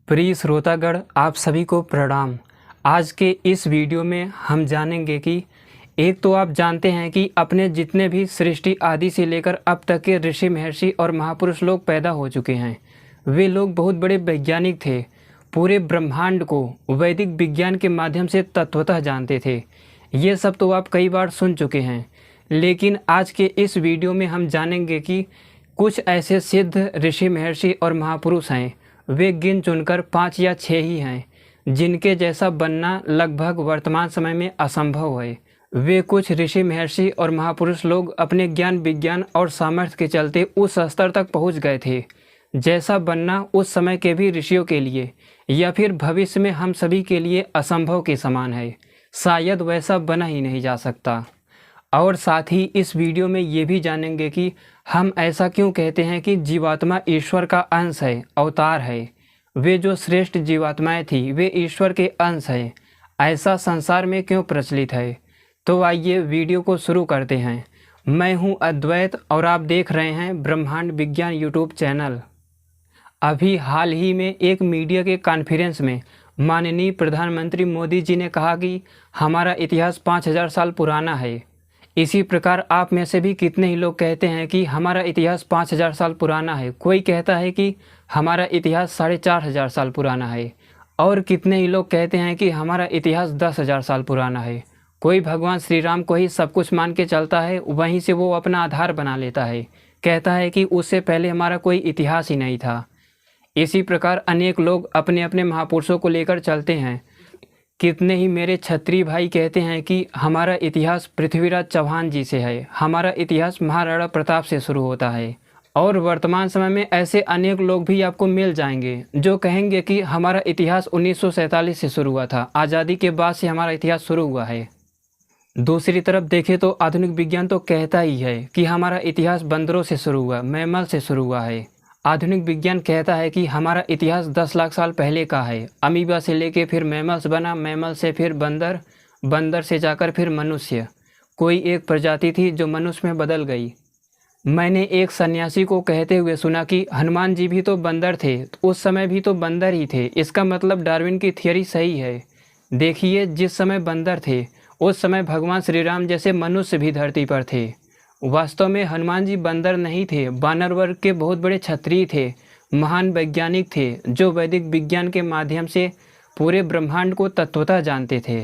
प्रिय श्रोतागण, आप सभी को प्रणाम। आज के इस वीडियो में हम जानेंगे कि एक तो आप जानते हैं कि अपने जितने भी सृष्टि आदि से लेकर अब तक के ऋषि महर्षि और महापुरुष लोग पैदा हो चुके हैं, वे लोग बहुत बड़े वैज्ञानिक थे। पूरे ब्रह्मांड को वैदिक विज्ञान के माध्यम से तत्वतः जानते थे। ये सब तो आप कई बार सुन चुके हैं, लेकिन आज के इस वीडियो में हम जानेंगे कि कुछ ऐसे सिद्ध ऋषि महर्षि और महापुरुष हैं, वे गिन चुनकर 5 या 6 ही हैं, जिनके जैसा बनना लगभग वर्तमान समय में असंभव है। वे कुछ ऋषि महर्षि और महापुरुष लोग अपने ज्ञान विज्ञान और सामर्थ्य के चलते उस स्तर तक पहुंच गए थे जैसा बनना उस समय के भी ऋषियों के लिए या फिर भविष्य में हम सभी के लिए असंभव के समान है। शायद वैसा बना ही नहीं जा सकता। और साथ ही इस वीडियो में ये भी जानेंगे कि हम ऐसा क्यों कहते हैं कि जीवात्मा ईश्वर का अंश है, अवतार है। वे जो श्रेष्ठ जीवात्माएं थी वे ईश्वर के अंश हैं। ऐसा संसार में क्यों प्रचलित है। तो आइए वीडियो को शुरू करते हैं। मैं हूं अद्वैत और आप देख रहे हैं ब्रह्मांड विज्ञान यूट्यूब चैनल। अभी हाल ही में एक मीडिया के कॉन्फ्रेंस में माननीय प्रधानमंत्री मोदी जी ने कहा कि हमारा इतिहास 5000 साल पुराना है। इसी प्रकार आप में से भी कितने ही लोग कहते हैं कि हमारा इतिहास 5000 साल पुराना है। कोई कहता है कि हमारा इतिहास 4500 साल पुराना है, और कितने ही लोग कहते हैं कि हमारा इतिहास 10,000 साल पुराना है। कोई भगवान श्री राम को ही सब कुछ मान के चलता है, वहीं से वो अपना आधार बना लेता है, कहता है कि उससे पहले हमारा कोई इतिहास ही नहीं था। इसी प्रकार अनेक लोग अपने अपने महापुरुषों को लेकर चलते हैं। कितने ही मेरे क्षत्रिय भाई कहते हैं कि हमारा इतिहास पृथ्वीराज चौहान जी से है, हमारा इतिहास महाराणा प्रताप से शुरू होता है। और वर्तमान समय में ऐसे अनेक लोग भी आपको मिल जाएंगे जो कहेंगे कि हमारा इतिहास 1947 से शुरू हुआ था, आज़ादी के बाद से हमारा इतिहास शुरू हुआ है। दूसरी तरफ देखें तो आधुनिक विज्ञान तो कहता ही है कि हमारा इतिहास बंदरों से शुरू हुआ, मैमल से शुरू हुआ है। आधुनिक विज्ञान कहता है कि हमारा इतिहास 10 लाख साल पहले का है। अमीबा से लेके फिर मैमल्स बना, मैमल से फिर बंदर, बंदर से जाकर फिर मनुष्य। कोई एक प्रजाति थी जो मनुष्य में बदल गई। मैंने एक सन्यासी को कहते हुए सुना कि हनुमान जी भी तो बंदर थे, तो उस समय भी तो बंदर ही थे। इसका मतलब डार्विन की थियरी सही है। देखिए, जिस समय बंदर थे उस समय भगवान श्री राम जैसे मनुष्य भी धरती पर थे। वास्तव में हनुमान जी बंदर नहीं थे, वानर वर्ग के बहुत बड़े क्षत्रिय थे, महान वैज्ञानिक थे जो वैदिक विज्ञान के माध्यम से पूरे ब्रह्मांड को तत्वतः जानते थे।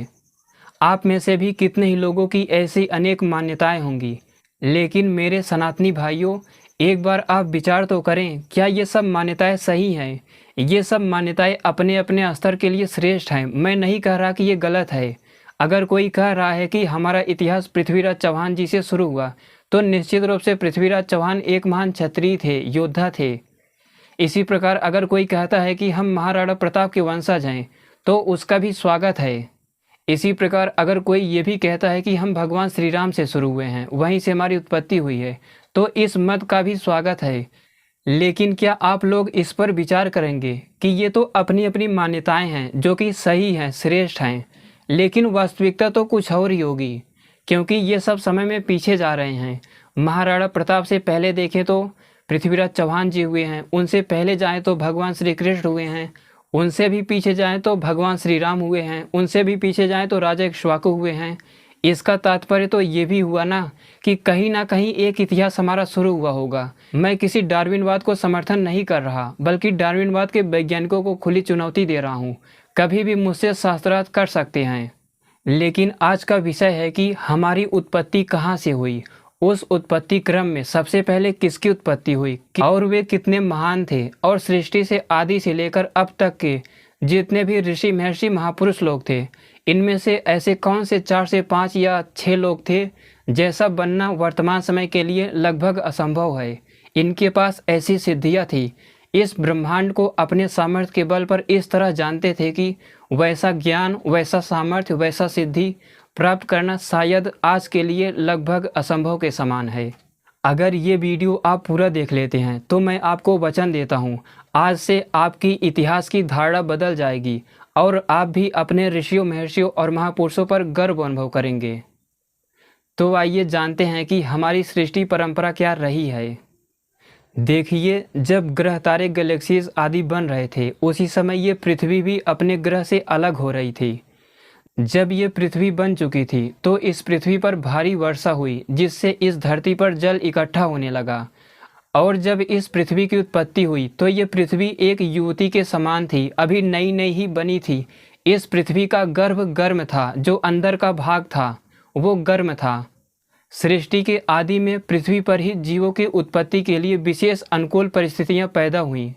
आप में से भी कितने ही लोगों की ऐसी अनेक मान्यताएं होंगी, लेकिन मेरे सनातनी भाइयों, एक बार आप विचार तो करें, क्या ये सब मान्यताएं सही हैं? ये सब मान्यताएं अपने अपने स्तर के लिए श्रेष्ठ हैं। मैं नहीं कह रहा कि ये गलत है। अगर कोई कह रहा है कि हमारा इतिहास पृथ्वीराज चौहान जी से शुरू हुआ, तो निश्चित रूप से पृथ्वीराज चौहान एक महान क्षत्रिय थे, योद्धा थे। इसी प्रकार अगर कोई कहता है कि हम महाराणा प्रताप के वंशज हैं, तो उसका भी स्वागत है। इसी प्रकार अगर कोई ये भी कहता है कि हम भगवान श्री राम से शुरू हुए हैं, वहीं से हमारी उत्पत्ति हुई है, तो इस मत का भी स्वागत है। लेकिन क्या आप लोग इस पर विचार करेंगे कि ये तो अपनी अपनी मान्यताएं हैं जो कि सही हैं, श्रेष्ठ हैं, लेकिन वास्तविकता तो कुछ और ही होगी, क्योंकि ये सब समय में पीछे जा रहे हैं। महाराणा प्रताप से पहले देखें तो पृथ्वीराज चौहान जी हुए हैं, उनसे पहले जाएं तो भगवान श्री कृष्ण हुए हैं, उनसे भी पीछे जाएं तो भगवान श्री राम हुए हैं, उनसे भी पीछे जाएं तो राजा इक्ष्वाकु हुए हैं। इसका तात्पर्य तो ये भी हुआ ना कि कहीं ना कहीं एक इतिहास हमारा शुरू हुआ होगा। मैं किसी डार्विनवाद को समर्थन नहीं कर रहा, बल्कि डार्विनवाद के वैज्ञानिकों को खुली चुनौती दे रहा हूँ। कभी भी मुझसे शास्त्रार्थ कर सकते हैं, लेकिन आज का विषय है कि हमारी उत्पत्ति कहाँ से हुई, उस उत्पत्ति क्रम में सबसे पहले किसकी उत्पत्ति हुई और वे कितने महान थे, और सृष्टि से आदि से लेकर अब तक के जितने भी ऋषि महर्षि महापुरुष लोग थे, इनमें से ऐसे कौन से 4 से 5 या 6 लोग थे जैसा बनना वर्तमान समय के लिए लगभग असंभव है। इनके पास ऐसी सिद्धियाँ थी, इस ब्रह्मांड को अपने सामर्थ्य के बल पर इस तरह जानते थे कि वैसा ज्ञान, वैसा सामर्थ्य, वैसा सिद्धि प्राप्त करना शायद आज के लिए लगभग असंभव के समान है। अगर ये वीडियो आप पूरा देख लेते हैं तो मैं आपको वचन देता हूँ, आज से आपकी इतिहास की धारणा बदल जाएगी और आप भी अपने ऋषियों, महर्षियों और महापुरुषों पर गर्व अनुभव करेंगे। तो आइए जानते हैं कि हमारी सृष्टि परंपरा क्या रही है। देखिए, जब ग्रह तारे गैलेक्सीज आदि बन रहे थे उसी समय ये पृथ्वी भी अपने ग्रह से अलग हो रही थी। जब ये पृथ्वी बन चुकी थी तो इस पृथ्वी पर भारी वर्षा हुई, जिससे इस धरती पर जल इकट्ठा होने लगा। और जब इस पृथ्वी की उत्पत्ति हुई तो ये पृथ्वी एक युवती के समान थी, अभी नई नई ही बनी थी। इस पृथ्वी का गर्भ गर्म था, जो अंदर का भाग था वो गर्म था। सृष्टि के आदि में पृथ्वी पर ही जीवों की उत्पत्ति के लिए विशेष अनुकूल परिस्थितियां पैदा हुईं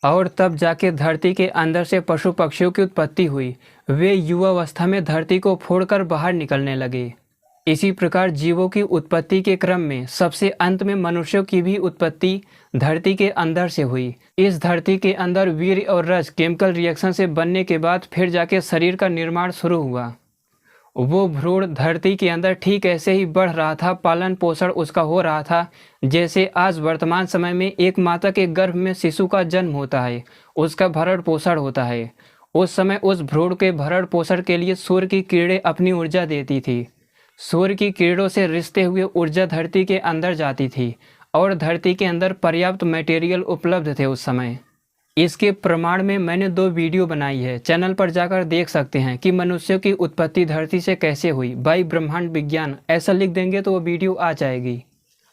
और तब जाके धरती के अंदर से पशु पक्षियों की उत्पत्ति हुई। वे युवावस्था में धरती को फोड़कर बाहर निकलने लगे। इसी प्रकार जीवों की उत्पत्ति के क्रम में सबसे अंत में मनुष्यों की भी उत्पत्ति धरती के अंदर से हुई। इस धरती के अंदर वीर्य और रज केमिकल रिएक्शन से बनने के बाद फिर जाके शरीर का निर्माण शुरू हुआ। वो भ्रूण धरती के अंदर ठीक ऐसे ही बढ़ रहा था, पालन पोषण उसका हो रहा था जैसे आज वर्तमान समय में एक माता के गर्भ में शिशु का जन्म होता है, उसका भरण पोषण होता है। उस समय उस भ्रूण के भरण पोषण के लिए सूर्य की किरणें अपनी ऊर्जा देती थी। सूर्य की किरणों से रिश्ते हुए ऊर्जा धरती के अंदर जाती थी और धरती के अंदर पर्याप्त मटेरियल उपलब्ध थे उस समय। इसके प्रमाण में मैंने 2 वीडियो बनाई है, चैनल पर जाकर देख सकते हैं कि मनुष्यों की उत्पत्ति धरती से कैसे हुई बाई ब्रह्मांड विज्ञान, ऐसा लिख देंगे तो वो वीडियो आ जाएगी।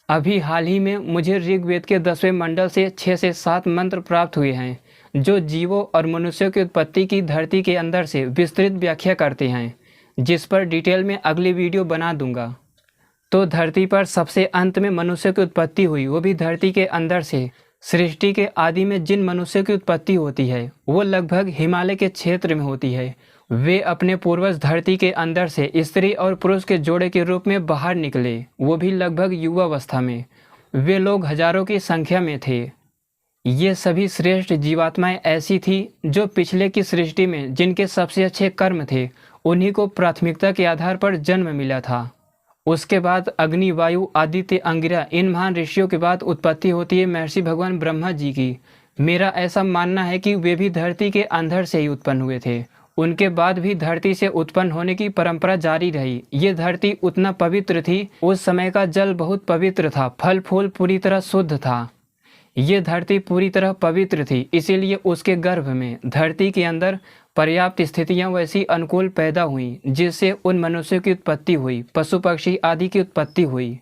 अभी हाल ही में मुझे ऋग्वेद के 10वें मंडल से 6 से 7 मंत्र प्राप्त हुए हैं, जो जीवों और मनुष्यों की उत्पत्ति की धरती के अंदर से विस्तृत व्याख्या करते हैं, जिस पर डिटेल में अगली वीडियो बना दूंगा। तो धरती पर सबसे अंत में मनुष्य की उत्पत्ति हुई, वो भी धरती के अंदर से। सृष्टि के आदि में जिन मनुष्यों की उत्पत्ति होती है वो लगभग हिमालय के क्षेत्र में होती है। वे अपने पूर्वज धरती के अंदर से स्त्री और पुरुष के जोड़े के रूप में बाहर निकले, वो भी लगभग युवावस्था में। वे लोग हजारों की संख्या में थे। ये सभी श्रेष्ठ जीवात्माएं ऐसी थी जो पिछले की सृष्टि में जिनके सबसे अच्छे कर्म थे उन्हीं को प्राथमिकता के आधार पर जन्म मिला था। उसके बाद अग्नि, वायु, आदित्य, अंगिरा, इन महान ऋषियों के बाद उत्पत्ति होती है महर्षि भगवान ब्रह्मा जी की। मेरा ऐसा मानना है कि वे भी धरती के अंदर से ही उत्पन्न हुए थे। उनके बाद भी धरती से उत्पन्न होने की परंपरा जारी रही। ये धरती उतना पवित्र थी, उस समय का जल बहुत पवित्र था, फल फूल पूरी तरह शुद्ध था। ये धरती पूरी तरह पवित्र थी, इसीलिए उसके गर्भ में धरती के अंदर पर्याप्त स्थितियां वैसी अनुकूल पैदा हुई जिससे उन मनुष्यों की उत्पत्ति हुई, पशु पक्षी आदि की उत्पत्ति हुई।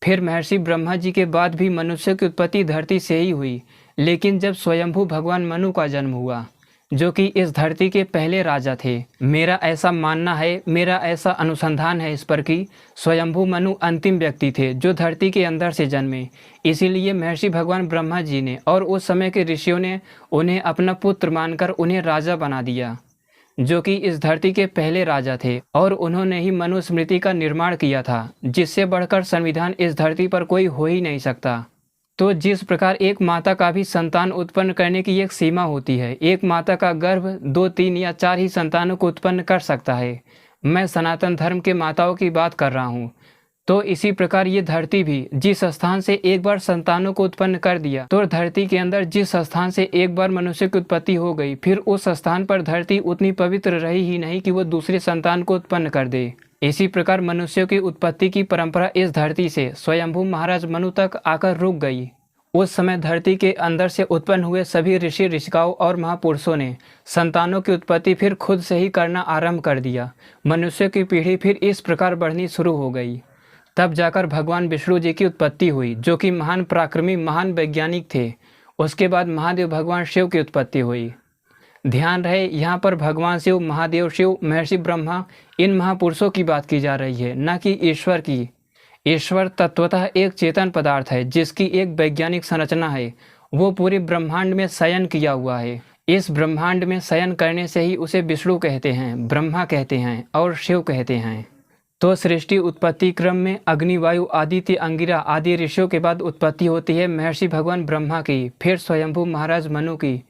फिर महर्षि ब्रह्मा जी के बाद भी मनुष्यों की उत्पत्ति धरती से ही हुई, लेकिन जब स्वयंभू भगवान मनु का जन्म हुआ, जो कि इस धरती के पहले राजा थे। मेरा ऐसा मानना है, मेरा ऐसा अनुसंधान है इस पर कि स्वयंभू मनु अंतिम व्यक्ति थे जो धरती के अंदर से जन्मे। इसीलिए महर्षि भगवान ब्रह्मा जी ने और उस समय के ऋषियों ने उन्हें अपना पुत्र मानकर उन्हें राजा बना दिया, जो कि इस धरती के पहले राजा थे। और उन्होंने ही मनुस्मृति का निर्माण किया था, जिससे बढ़कर संविधान इस धरती पर कोई हो ही नहीं सकता। तो जिस प्रकार एक माता का भी संतान उत्पन्न करने की एक सीमा होती है, एक माता का गर्भ 2, 3 या 4 ही संतानों को उत्पन्न कर सकता है। मैं सनातन धर्म के माताओं की बात कर रहा हूँ। तो इसी प्रकार ये धरती भी जिस स्थान से एक बार संतानों को उत्पन्न कर दिया, तो धरती के अंदर जिस स्थान से एक बार मनुष्य की उत्पत्ति हो गई, फिर उस स्थान पर धरती उतनी पवित्र रही ही नहीं कि वो दूसरे संतान को उत्पन्न कर दे। इसी प्रकार मनुष्यों की उत्पत्ति की परंपरा इस धरती से स्वयंभू महाराज मनु तक आकर रुक गई। उस समय धरती के अंदर से उत्पन्न हुए सभी ऋषि ऋषिकाओं और महापुरुषों ने संतानों की उत्पत्ति फिर खुद से ही करना आरंभ कर दिया। मनुष्य की पीढ़ी फिर इस प्रकार बढ़नी शुरू हो गई। तब जाकर भगवान विष्णु जी की उत्पत्ति हुई, जो कि महान पराक्रमी महान वैज्ञानिक थे। उसके बाद महादेव भगवान शिव की उत्पत्ति हुई। ध्यान रहे, यहाँ पर भगवान शिव, महादेव शिव, महर्षि ब्रह्मा, इन महापुरुषों की बात की जा रही है, न कि ईश्वर की। ईश्वर तत्वतः एक चेतन पदार्थ है जिसकी एक वैज्ञानिक संरचना है। वो पूरे ब्रह्मांड में शयन किया हुआ है। इस ब्रह्मांड में शयन करने से ही उसे विष्णु कहते हैं, ब्रह्मा कहते हैं और शिव कहते हैं। तो सृष्टि उत्पत्ति क्रम में अग्नि, वायु, आदित्य, अंगिरा आदि ऋषियों के बाद उत्पत्ति होती है महर्षि भगवान ब्रह्मा की, फिर स्वयंभू महाराज मनु की,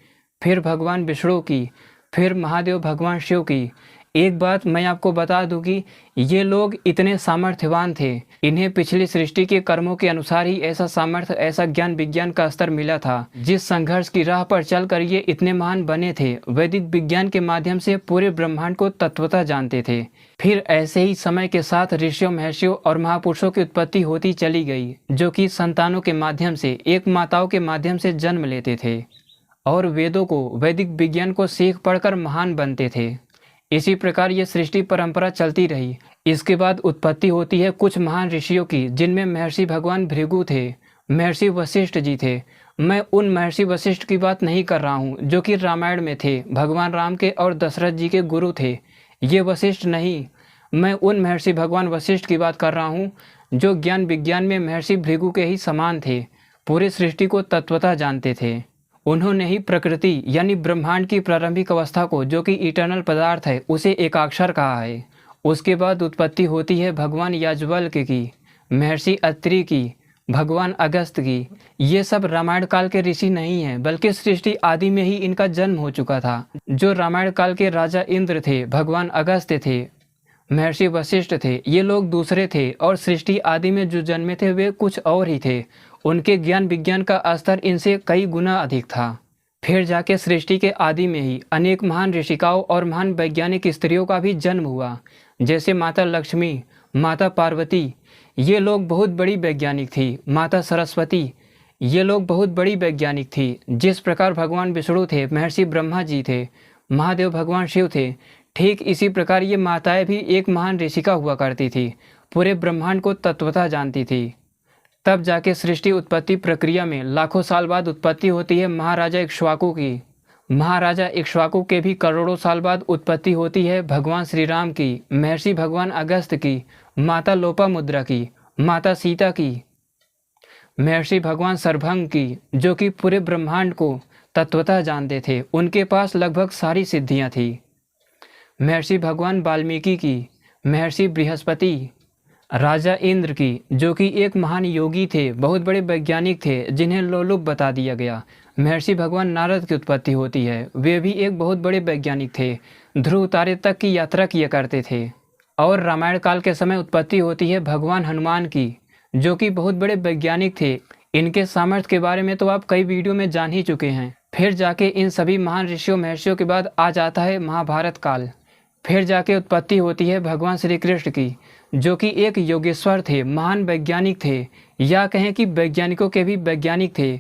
फिर भगवान विष्णु की, फिर महादेव भगवान शिव की। एक बात मैं आपको बता दूं कि ये लोग इतने सामर्थ्यवान थे, इन्हें पिछली सृष्टि के कर्मों के अनुसार ही ऐसा सामर्थ्य, ऐसा ज्ञान विज्ञान का स्तर मिला था। जिस संघर्ष की राह पर चलकर ये इतने महान बने थे, वैदिक विज्ञान के माध्यम से पूरे ब्रह्मांड को तत्वतः जानते थे। फिर ऐसे ही समय के साथ ऋषियों, महर्षियों और महापुरुषों की उत्पत्ति होती चली गई, जो कि संतानों के माध्यम से, एक माताओं के माध्यम से जन्म लेते थे और वेदों को, वैदिक विज्ञान को सीख पढ़कर महान बनते थे। इसी प्रकार ये सृष्टि परंपरा चलती रही। इसके बाद उत्पत्ति होती है कुछ महान ऋषियों की, जिनमें महर्षि भगवान भृगु थे, महर्षि वशिष्ठ जी थे। मैं उन महर्षि वशिष्ठ की बात नहीं कर रहा हूँ जो कि रामायण में थे, भगवान राम के और दशरथ जी के गुरु थे। ये वशिष्ठ नहीं, मैं उन महर्षि भगवान वशिष्ठ की बात कर रहा हूँ जो ज्ञान विज्ञान में महर्षि भृगु के ही समान थे, पूरी सृष्टि को तत्वतः जानते थे। उन्होंने ही प्रकृति यानी ब्रह्मांड की प्रारंभिक अवस्था को, जो कि इटर्नल पदार्थ है, उसे एकाक्षर कहा है। उसके बाद उत्पत्ति होती है भगवान याज्ञवल्क्य की, महर्षि अत्रि की, भगवान अगस्त की। ये सब रामायण काल के ऋषि नहीं हैं, बल्कि सृष्टि आदि में ही इनका जन्म हो चुका था। जो रामायण काल के राजा इंद्र थे, भगवान अगस्त थे, महर्षि वशिष्ठ थे, ये लोग दूसरे थे। और सृष्टि आदि में जो जन्मे थे वे कुछ और ही थे। उनके ज्ञान विज्ञान का स्तर इनसे कई गुना अधिक था। फिर जाके सृष्टि के आदि में ही अनेक महान ऋषिकाओं और महान वैज्ञानिक स्त्रियों का भी जन्म हुआ, जैसे माता लक्ष्मी, माता पार्वती, ये लोग बहुत बड़ी वैज्ञानिक थी। माता सरस्वती, ये लोग बहुत बड़ी वैज्ञानिक थी। जिस प्रकार भगवान विष्णु थे, महर्षि ब्रह्मा जी थे, महादेव भगवान शिव थे, ठीक इसी प्रकार ये माताएं भी एक महान ऋषिका हुआ करती थी, पूरे ब्रह्मांड को तत्वतः जानती थी। तब जाके सृष्टि उत्पत्ति प्रक्रिया में लाखों साल बाद उत्पत्ति होती है महाराजा इक्ष्वाकु की। महाराजा इक्ष्वाकु के भी करोड़ों साल बाद उत्पत्ति होती है भगवान श्री राम की, महर्षि भगवान अगस्त की, माता लोपामुद्रा की, माता सीता की, महर्षि भगवान सर्वभंग की, जो कि पूरे ब्रह्मांड को तत्वतः जानते थे। उनके पास लगभग सारी सिद्धियां थी। महर्षि भगवान वाल्मीकि की, महर्षि बृहस्पति, राजा इंद्र की, जो कि एक महान योगी थे, बहुत बड़े वैज्ञानिक थे, जिन्हें लोलुप बता दिया गया। महर्षि भगवान नारद की उत्पत्ति होती है, वे भी एक बहुत बड़े वैज्ञानिक थे, ध्रुव तारे तक की यात्रा किया करते थे। और रामायण काल के समय उत्पत्ति होती है भगवान हनुमान की, जो कि बहुत बड़े वैज्ञानिक थे। इनके सामर्थ्य के बारे में तो आप कई वीडियो में जान ही चुके हैं। फिर जाके इन सभी महान ऋषियों, महर्षियों के बाद आ जाता है महाभारत काल। फिर जाके उत्पत्ति होती है भगवान श्री कृष्ण की, जो कि एक योगेश्वर थे, महान वैज्ञानिक थे, या कहें कि वैज्ञानिकों के भी वैज्ञानिक थे।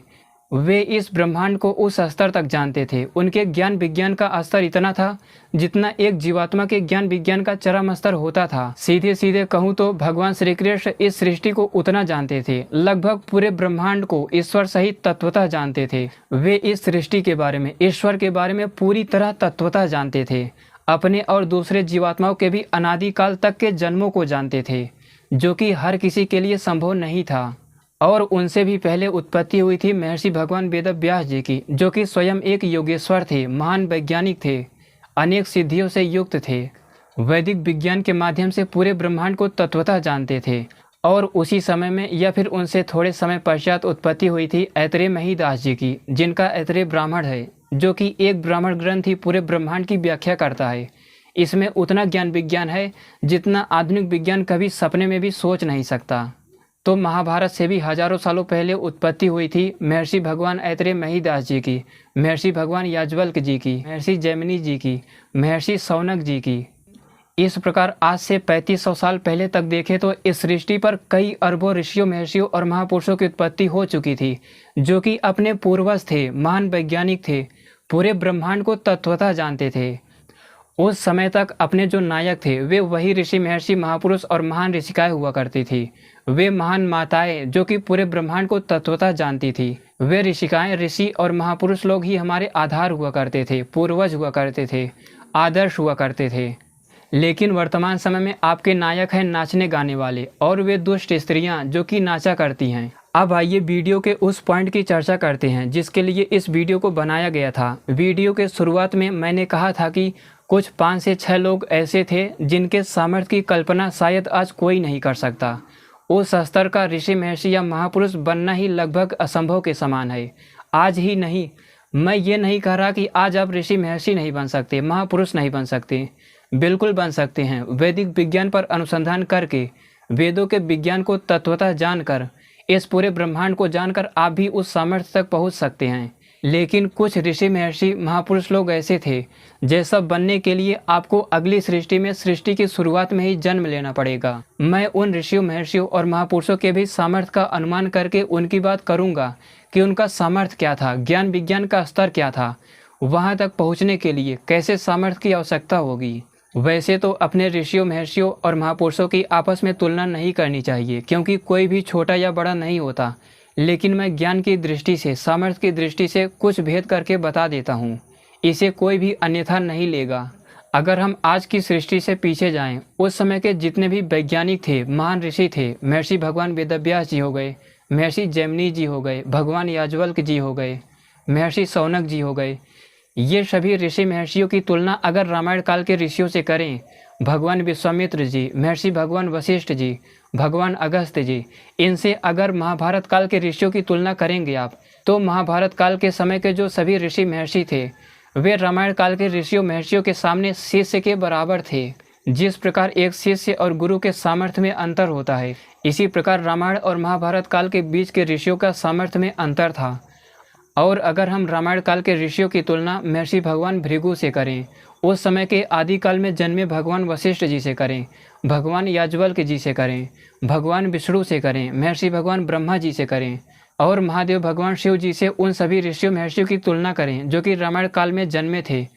वे इस ब्रह्मांड को उस स्तर तक जानते थे। उनके ज्ञान विज्ञान का स्तर इतना था जितना एक जीवात्मा के ज्ञान विज्ञान का चरम स्तर होता था। सीधे सीधे कहूँ तो भगवान श्री कृष्ण इस सृष्टि को उतना जानते थे, लगभग पूरे ब्रह्मांड को ईश्वर सहित तत्वतः जानते थे। वे इस सृष्टि के बारे में, ईश्वर के बारे में पूरी तरह तत्वतः जानते थे। अपने और दूसरे जीवात्माओं के भी अनादिकाल तक के जन्मों को जानते थे, जो कि हर किसी के लिए संभव नहीं था। और उनसे भी पहले उत्पत्ति हुई थी महर्षि भगवान वेदव्यास जी की, जो कि स्वयं एक योगेश्वर थे, महान वैज्ञानिक थे, अनेक सिद्धियों से युक्त थे, वैदिक विज्ञान के माध्यम से पूरे ब्रह्मांड को तत्वतः जानते थे। और उसी समय में या फिर उनसे थोड़े समय पश्चात उत्पत्ति हुई थी ऐतरेय महिदास जी की, जिनका ऐतरेय ब्राह्मण है, जो कि एक ब्राह्मण ग्रंथ ही पूरे ब्रह्मांड की व्याख्या करता है। इसमें उतना ज्ञान विज्ञान है जितना आधुनिक विज्ञान कभी सपने में भी सोच नहीं सकता। तो महाभारत से भी हजारों सालों पहले उत्पत्ति हुई थी महर्षि भगवान ऐतरेय महिदास जी की, महर्षि भगवान याज्ञवल्क्य जी की, महर्षि जैमिनी जी की, महर्षि शौनक जी की। इस प्रकार आज से 3500 साल पहले तक देखें तो इस सृष्टि पर कई अरबों ऋषियों, महर्षियों और महापुरुषों की उत्पत्ति हो चुकी थी, जो कि अपने पूर्वज थे, महान वैज्ञानिक थे, पूरे ब्रह्मांड को तत्वतः जानते थे। उस समय तक अपने जो नायक थे वे वही ऋषि, महर्षि, महापुरुष और महान ऋषिकाएं हुआ करती थी। वे महान माताएं जो कि पूरे ब्रह्मांड को तत्वतः जानती थी। वे ऋषिकाएं, ऋषि और महापुरुष लोग ही हमारे आधार हुआ करते थे, पूर्वज हुआ करते थे, आदर्श हुआ करते थे। लेकिन वर्तमान समय में आपके नायक हैं नाचने गाने वाले और वे दुष्ट स्त्रियां जो कि नाचा करती हैं। अब आइए वीडियो के उस पॉइंट की चर्चा करते हैं जिसके लिए इस वीडियो को बनाया गया था। वीडियो के शुरुआत में मैंने कहा था कि कुछ 5 से 6 लोग ऐसे थे जिनके सामर्थ्य की कल्पना शायद आज कोई नहीं कर सकता। उस स्तर का ऋषि, महर्षि या महापुरुष बनना ही लगभग असंभव के समान है। आज ही नहीं, मैं ये नहीं कह रहा कि आज आप ऋषि, महर्षि नहीं बन सकते, महापुरुष नहीं बन सकते। बिल्कुल बन सकते हैं। वैदिक विज्ञान पर अनुसंधान करके, वेदों के विज्ञान को तत्वतः जानकर, इस पूरे ब्रह्मांड को जानकर आप भी उस सामर्थ्य तक पहुंच सकते हैं। लेकिन कुछ ऋषि महर्षि महापुरुष लोग ऐसे थे, जैसा बनने के लिए आपको अगली सृष्टि में, सृष्टि की शुरुआत में ही जन्म लेना पड़ेगा। मैं उन ऋषियों, महर्षियों और महापुरुषों के भी सामर्थ्य का अनुमान करके उनकी बात करूंगा कि उनका सामर्थ्य क्या था, ज्ञान विज्ञान का स्तर क्या था, वहां तक पहुंचने के लिए कैसे सामर्थ्य की आवश्यकता होगी। वैसे तो अपने ऋषियों, महर्षियों और महापुरुषों की आपस में तुलना नहीं करनी चाहिए, क्योंकि कोई भी छोटा या बड़ा नहीं होता। लेकिन मैं ज्ञान की दृष्टि से, सामर्थ्य की दृष्टि से कुछ भेद करके बता देता हूँ। इसे कोई भी अन्यथा नहीं लेगा। अगर हम आज की सृष्टि से पीछे जाएं, उस समय के जितने भी वैज्ञानिक थे, महान ऋषि थे, महर्षि भगवान वेदव्यास जी हो गए, महर्षि जैमिनी जी हो गए, भगवान याज्ञवल्क्य जी हो गए, महर्षि शौनक जी हो गए, ये सभी ऋषि महर्षियों की तुलना अगर रामायण काल के ऋषियों से करें, भगवान विश्वामित्र जी, महर्षि भगवान वशिष्ठ जी, भगवान अगस्त्य जी, इनसे अगर महाभारत काल के ऋषियों की तुलना करेंगे आप, तो महाभारत काल के समय के जो सभी ऋषि महर्षि थे, वे रामायण काल के ऋषियों महर्षियों के सामने शिष्य के बराबर थे। जिस प्रकार एक शिष्य और गुरु के सामर्थ्य में अंतर होता है, इसी प्रकार रामायण और महाभारत काल के बीच के ऋषियों का सामर्थ्य में अंतर था। और अगर हम रामायण काल के ऋषियों की तुलना महर्षि भगवान भृगु से करें, उस समय के आदिकाल में जन्मे भगवान वशिष्ठ जी से करें, भगवान याज्ञवल्क्य जी से करें, भगवान विष्णु से करें, महर्षि भगवान ब्रह्मा जी से करें और महादेव भगवान शिव जी से, उन सभी ऋषियों महर्षियों की तुलना करें जो कि रामायण काल में जन्मे थे,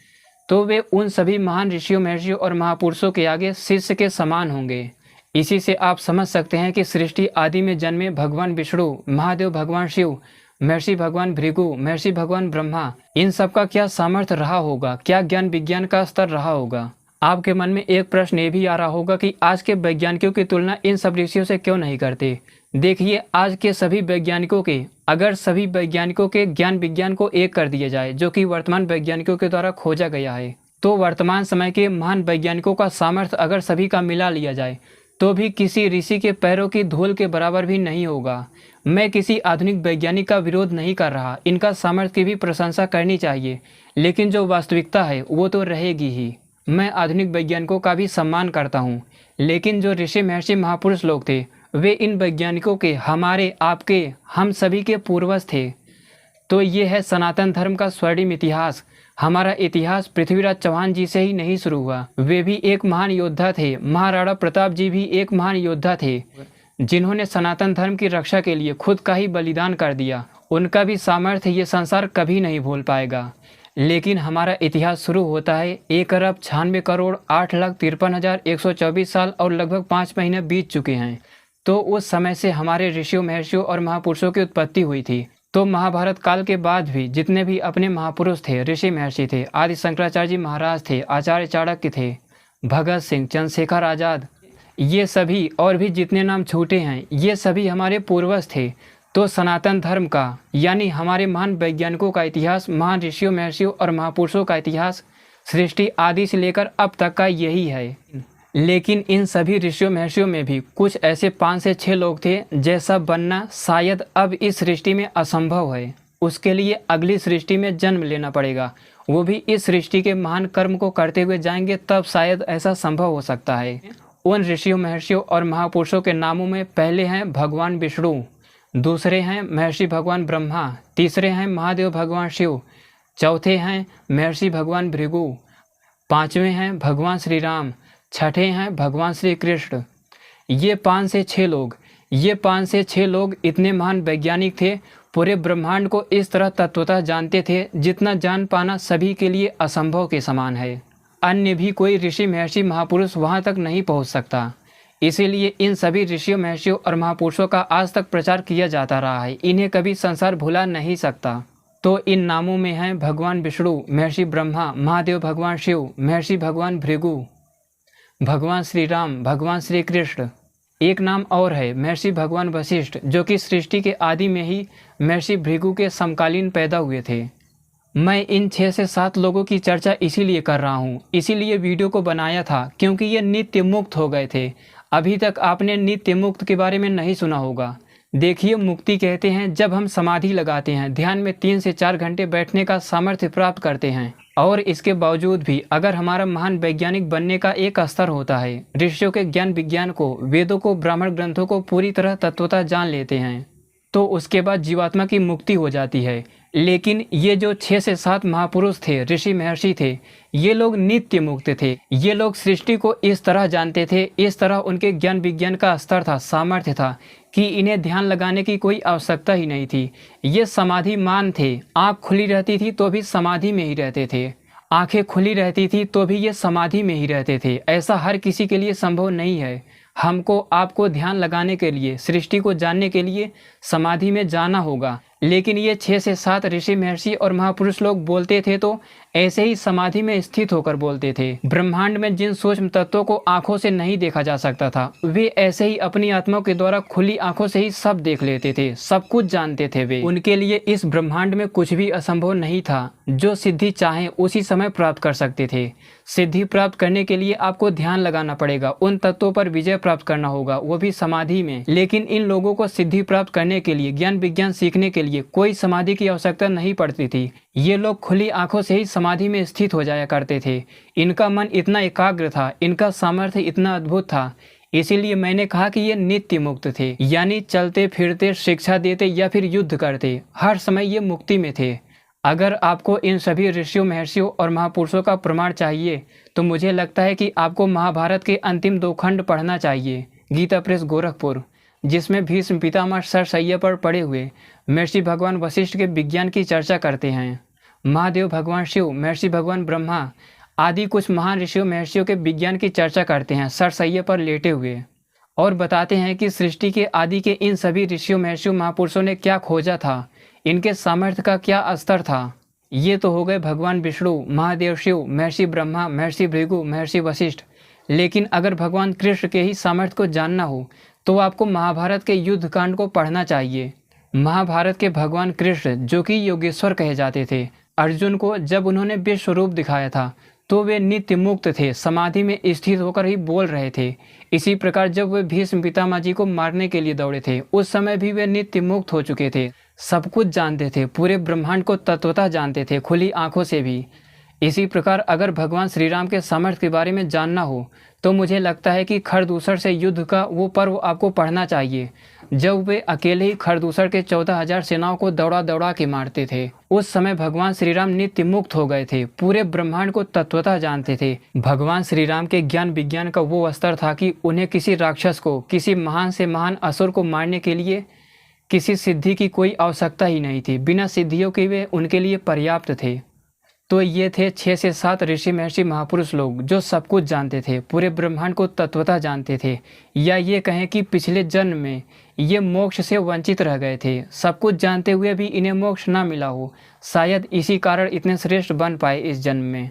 तो वे उन सभी महान ऋषियों, महर्षियों और महापुरुषों के आगे शिष्य के समान होंगे। इसी से आप समझ सकते हैं कि सृष्टि आदि में जन्मे भगवान विष्णु, महादेव भगवान शिव, महर्षि भगवान भृगु, महर्षि भगवान ब्रह्मा, इन सब का क्या सामर्थ्य रहा होगा, क्या ज्ञान विज्ञान का स्तर रहा होगा। आपके मन में एक प्रश्न ये भी आ रहा होगा कि आज के वैज्ञानिकों की तुलना इन सब ऋषियों से क्यों नहीं करते। देखिए, आज के सभी वैज्ञानिकों के, अगर सभी वैज्ञानिकों के ज्ञान विज्ञान को एक कर दिया जाए, जो कि वर्तमान वैज्ञानिकों के द्वारा खोजा गया है, तो वर्तमान समय के महान वैज्ञानिकों का सामर्थ्य अगर सभी का मिला लिया जाए, तो भी किसी ऋषि के पैरों की धूल के बराबर भी नहीं होगा। मैं किसी आधुनिक वैज्ञानिक का विरोध नहीं कर रहा, इनका सामर्थ्य की भी प्रशंसा करनी चाहिए, लेकिन जो वास्तविकता है वो तो रहेगी ही। मैं आधुनिक वैज्ञानिकों का भी सम्मान करता हूँ, लेकिन जो ऋषि, महर्षि, महापुरुष लोग थे, वे इन वैज्ञानिकों के, हमारे, आपके, हम सभी के पूर्वज थे। तो ये है सनातन धर्म का स्वर्णिम इतिहास। हमारा इतिहास पृथ्वीराज चौहान जी से ही नहीं शुरू हुआ। वे भी एक महान योद्धा थे। महाराणा प्रताप जी भी एक महान योद्धा थे, जिन्होंने सनातन धर्म की रक्षा के लिए खुद का ही बलिदान कर दिया। उनका भी सामर्थ्य ये संसार कभी नहीं भूल पाएगा। लेकिन हमारा इतिहास शुरू होता है 1,96,08,53,124 साल और लगभग 5 महीने बीत चुके हैं। तो उस समय से हमारे ऋषियों, महर्षियों और महापुरुषों की उत्पत्ति हुई थी। तो महाभारत काल के बाद भी जितने भी अपने महापुरुष थे, ऋषि महर्षि थे, आदि शंकराचार्य जी महाराज थे, आचार्य चाणक्य थे, भगत सिंह, चंद्रशेखर आज़ाद, ये सभी और भी जितने नाम छूटे हैं, ये सभी हमारे पूर्वज थे। तो सनातन धर्म का, यानी हमारे महान वैज्ञानिकों का इतिहास, महान ऋषियों, महर्षियों और महापुरुषों का इतिहास सृष्टि आदि से लेकर अब तक का यही है। लेकिन इन सभी ऋषियों, महर्षियों में भी कुछ ऐसे 5 से 6 लोग थे जैसा बनना शायद अब इस सृष्टि में असंभव है। उसके लिए अगली सृष्टि में जन्म लेना पड़ेगा। वो भी इस सृष्टि के महान कर्म को करते हुए जाएंगे, तब शायद ऐसा संभव हो सकता है। उन ऋषियों, महर्षियों और महापुरुषों के नामों में पहले हैं भगवान विष्णु, दूसरे हैं महर्षि भगवान ब्रह्मा, तीसरे हैं महादेव भगवान शिव, चौथे हैं महर्षि भगवान भृगु, 5वें हैं भगवान श्री राम, 6ठे हैं भगवान श्री कृष्ण। ये 5 से 6 लोग इतने महान वैज्ञानिक थे, पूरे ब्रह्मांड को इस तरह तत्वतः जानते थे जितना जान पाना सभी के लिए असंभव के समान है। अन्य भी कोई ऋषि, महर्षि, महापुरुष वहाँ तक नहीं पहुँच सकता। इसीलिए इन सभी ऋषियों, महर्षियों और महापुरुषों का आज तक प्रचार किया जाता रहा है। इन्हें कभी संसार भुला नहीं सकता। तो इन नामों में हैं भगवान विष्णु, महर्षि ब्रह्मा, महादेव भगवान शिव, महर्षि भगवान भृगु, भगवान श्री राम, भगवान श्री कृष्ण। एक नाम और है महर्षि भगवान वशिष्ठ, जो कि सृष्टि के आदि में ही महर्षि भृगु के समकालीन पैदा हुए थे। मैं इन 6 से 7 लोगों की चर्चा इसीलिए कर रहा हूँ, इसीलिए वीडियो को बनाया था, क्योंकि ये नित्य मुक्त हो गए थे। अभी तक आपने नित्य मुक्त के बारे में नहीं सुना होगा। देखिए, मुक्ति कहते हैं जब हम समाधि लगाते हैं, ध्यान में 3 से 4 घंटे बैठने का सामर्थ्य प्राप्त करते हैं और इसके बावजूद भी अगर हमारा महान वैज्ञानिक बनने का एक स्तर होता है, ऋषियों के ज्ञान विज्ञान को, वेदों को, ब्राह्मण ग्रंथों को पूरी तरह तत्वतः जान लेते हैं, तो उसके बाद जीवात्मा की मुक्ति हो जाती है। लेकिन ये जो 6 से 7 महापुरुष थे, ऋषि महर्षि थे, ये लोग नित्य मुक्त थे। ये लोग सृष्टि को इस तरह जानते थे, इस तरह उनके ज्ञान विज्ञान का स्तर था, सामर्थ्य था कि इन्हें ध्यान लगाने की कोई आवश्यकता ही नहीं थी। ये समाधिमान थे। आँख खुली रहती थी तो भी समाधि में ही रहते थे, आंखें खुली रहती थी तो भी ये समाधि में ही रहते थे। ऐसा हर किसी के लिए संभव नहीं है। हमको आपको ध्यान लगाने के लिए, सृष्टि को जानने के लिए समाधि में जाना होगा। लेकिन ये 6 से 7 ऋषि महर्षि और महापुरुष लोग बोलते थे तो ऐसे ही समाधि में स्थित होकर बोलते थे। ब्रह्मांड में जिन सूक्ष्म तत्वों को आंखों से नहीं देखा जा सकता था, वे ऐसे ही अपनी आत्मा के द्वारा खुली आंखों से ही सब देख लेते थे, सब कुछ जानते थे वे। उनके लिए इस ब्रह्मांड में कुछ भी असंभव नहीं था। जो सिद्धि चाहे उसी समय प्राप्त कर सकते थे। सिद्धि प्राप्त करने के लिए आपको ध्यान लगाना पड़ेगा, उन तत्वों पर विजय प्राप्त करना होगा, वो भी समाधि में। लेकिन इन लोगों को सिद्धि प्राप्त करने के लिए, ज्ञान विज्ञान सीखने के लिए कोई समाधि की आवश्यकता नहीं पड़ती थी। ये लोग खुली आंखों से ही समाधि में स्थित हो जाया करते थे। इनका मन इतना एकाग्र था, इनका सामर्थ्य इतना अद्भुत था, इसीलिए मैंने कहा कि ये नित्य मुक्त थे। यानी चलते फिरते, शिक्षा देते या फिर युद्ध करते, हर समय ये मुक्ति में थे। अगर आपको इन सभी ऋषियों, महर्षियों और महापुरुषों का प्रमाण चाहिए तो मुझे लगता है कि आपको महाभारत के अंतिम 2 खंड पढ़ना चाहिए, गीता प्रेस गोरखपुर, जिसमें भीष्म पितामह सरसैया पर पड़े हुए महर्षि भगवान वशिष्ठ के विज्ञान की चर्चा करते हैं। महादेव भगवान शिव, महर्षि भगवान ब्रह्मा आदि कुछ महान ऋषियों महर्षियों के विज्ञान की चर्चा करते हैं सरसैया पर लेटे हुए, और बताते हैं कि सृष्टि के आदि के इन सभी ऋषियों, महर्षियों, महापुरुषों ने क्या खोजा था, इनके सामर्थ्य का क्या स्तर था। ये तो हो गए भगवान विष्णु, महादेव शिव, महर्षि ब्रह्मा, महर्षि भृगु, महर्षि वशिष्ठ। लेकिन अगर भगवान कृष्ण के ही सामर्थ्य को जानना हो तो आपको महाभारत के युद्ध कांड को पढ़ना चाहिए। महाभारत के भगवान कृष्ण, जो कि योगेश्वर कहे जाते थे, अर्जुन को जब उन्होंने विश्व रूप दिखाया था तो वे नित्य मुक्त थे, समाधि में स्थित होकर ही बोल रहे थे। इसी प्रकार जब वे भीष्म पितामह जी को मारने के लिए दौड़े थे, उस समय भी वे नित्य मुक्त हो चुके थे, सब कुछ जानते थे, पूरे ब्रह्मांड को तत्वतः जानते थे, खुली आंखों से भी। इसी प्रकार अगर भगवान श्री राम के सामर्थ्य के बारे में जानना हो तो मुझे लगता है कि खरदूसर से युद्ध का वो पर्व आपको पढ़ना चाहिए, जब वे अकेले ही खरदूसर के 14,000 सेनाओं को दौड़ा दौड़ा के मारते थे। उस समय भगवान श्री राम नित्य मुक्त हो गए थे, पूरे ब्रह्मांड को तत्वतः जानते थे। भगवान श्री राम के ज्ञान विज्ञान का वो स्तर था कि उन्हें किसी राक्षस को, किसी महान से महान असुर को मारने के लिए किसी सिद्धि की कोई आवश्यकता ही नहीं थी। बिना सिद्धियों के वे उनके लिए पर्याप्त थे। तो ये थे 6 से 7 ऋषि महर्षि महापुरुष लोग जो सब कुछ जानते थे, पूरे ब्रह्मांड को तत्वतः जानते थे। या ये कहें कि पिछले जन्म में ये मोक्ष से वंचित रह गए थे, सब कुछ जानते हुए भी इन्हें मोक्ष ना मिला हो, शायद इसी कारण इतने श्रेष्ठ बन पाए इस जन्म में।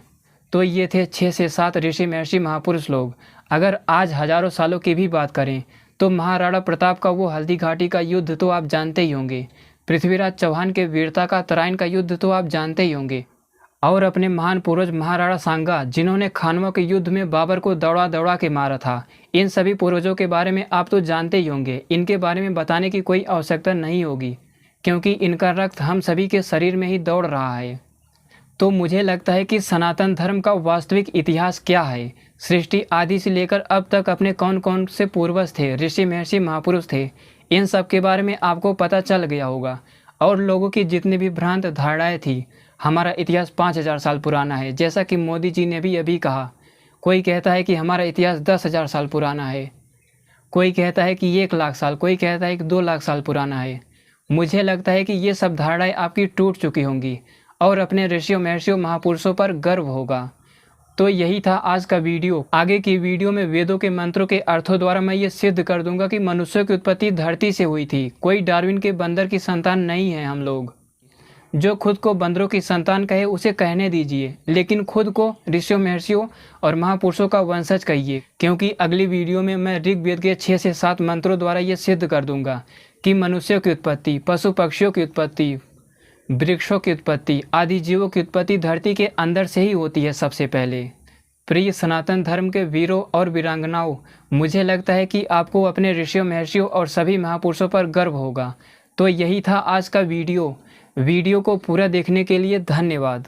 तो ये थे 6 से 7 ऋषि महर्षि महापुरुष लोग। अगर आज हजारों सालों की भी बात करें तो महाराणा प्रताप का वो हल्दी घाटी का युद्ध तो आप जानते ही होंगे, पृथ्वीराज चौहान के वीरता का तराइन का युद्ध तो आप जानते ही होंगे, और अपने महान पूर्वज महाराणा सांगा, जिन्होंने खानवा के युद्ध में बाबर को दौड़ा दौड़ा के मारा था। इन सभी पूर्वजों के बारे में आप तो जानते ही होंगे, इनके बारे में बताने की कोई आवश्यकता नहीं होगी, क्योंकि इनका रक्त हम सभी के शरीर में ही दौड़ रहा है। तो मुझे लगता है कि सनातन धर्म का वास्तविक इतिहास क्या है, सृष्टि आदि से लेकर अब तक अपने कौन कौन से पूर्वज थे, ऋषि महर्षि महापुरुष थे, इन सब के बारे में आपको पता चल गया होगा। और लोगों की जितनी भी भ्रांत धारणाएं थी, हमारा इतिहास 5000 साल पुराना है, जैसा कि मोदी जी ने भी अभी कहा। कोई कहता है कि हमारा इतिहास 10,000 साल पुराना है, कोई कहता है कि 1 लाख साल, कोई कहता है कि 2 लाख साल पुराना है। मुझे लगता है कि ये सब धारणाएं आपकी टूट चुकी होंगी और अपने ऋषियों महर्षियों महापुरुषों पर गर्व होगा। तो यही था आज का वीडियो। आगे की वीडियो में वेदों के मंत्रों के अर्थों द्वारा मैं ये सिद्ध कर दूंगा कि मनुष्यों की उत्पत्ति धरती से हुई थी, कोई डार्विन के बंदर की संतान नहीं है हम लोग। जो खुद को बंदरों की संतान कहे उसे कहने दीजिए, लेकिन खुद को ऋषियों महर्षियों और महापुरुषों का वंशज कहिए, क्योंकि अगली वीडियो में मैं ऋग्वेद के 6 से 7 मंत्रों द्वारा ये सिद्ध कर दूंगा कि मनुष्यों की उत्पत्ति, पशु पक्षियों की उत्पत्ति, वृक्षों की उत्पत्ति आदि जीवों की उत्पत्ति धरती के अंदर से ही होती है सबसे पहले। प्रिय सनातन धर्म के वीरों और वीरांगनाओं, मुझे लगता है कि आपको अपने ऋषियों महर्षियों और सभी महापुरुषों पर गर्व होगा। तो यही था आज का वीडियो को पूरा देखने के लिए धन्यवाद।